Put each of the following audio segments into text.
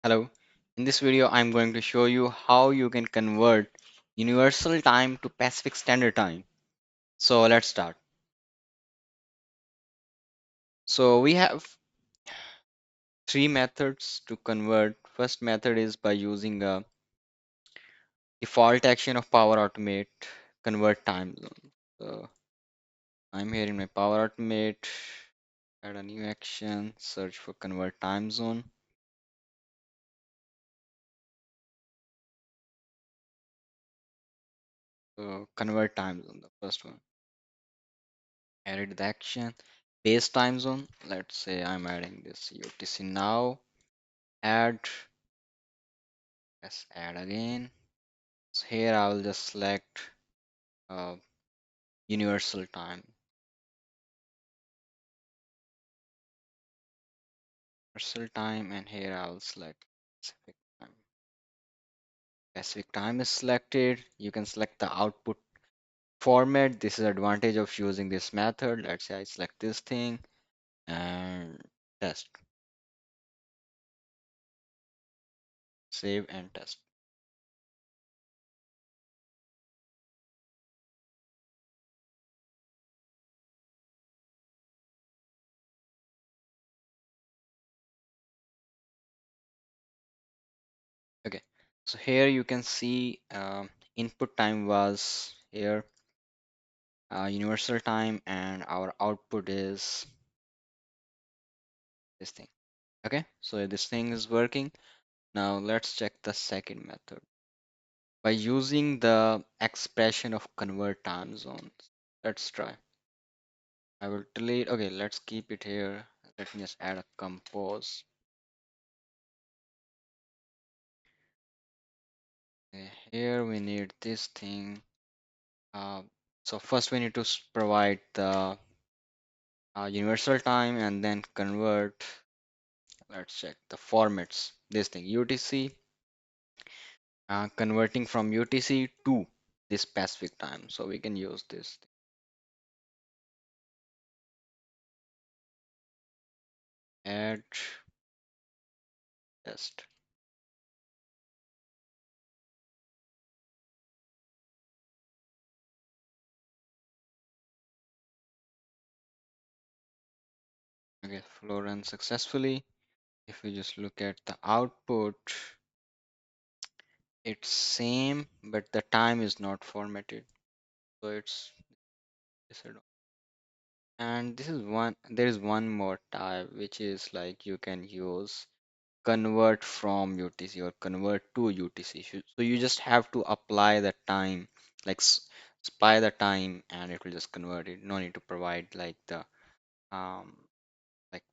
Hello. In this video, I'm going to show you how you can convert Universal Time to Pacific Standard Time. So let's start. So we have three methods to convert. First method is by using a default action of Power Automate convert time zone. So I'm here in my Power Automate, add a new action, search for convert time zone. So convert time zone, the first one. Added the action. Base time zone. Let's say I'm adding this UTC now. Add. Let's add again. So here I will just select uh, universal time. Universal time, and here I will select Pacific time. Pacific time is selected. You can select the output format. This is advantage of using this method. Let's say I select this thing and test. Save and test. Okay. So here you can see input time was here universal time, and our output is this thing. Okay, so this thing is working. Now let's check the second method by using the expression of convert time zones. Let's try. I will delete. Okay, let's keep it here. Let me just add a compose. Okay, here we need this thing. Uh, so first we need to provide the universal time and then convert. Let's check the formats. This thing UTC, converting from UTC to this Pacific time. So we can use this. Add test. Okay, flow run successfully. If we just look at the output, it's same, but the time is not formatted. So it's disadvantage. And this is one, there is one more type, which is like you can use convert from UTC or convert to UTC. So you just have to apply the time, like spy the time, and it will just convert it. No need to provide um like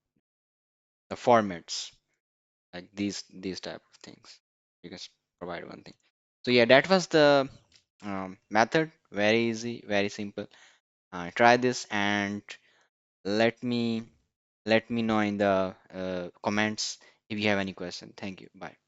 the formats, like these type of things. You can provide one thing. So yeah, that was the method. Very easy, very simple. Try this and let me let me know in the comments if you have any question. Thank you. Bye.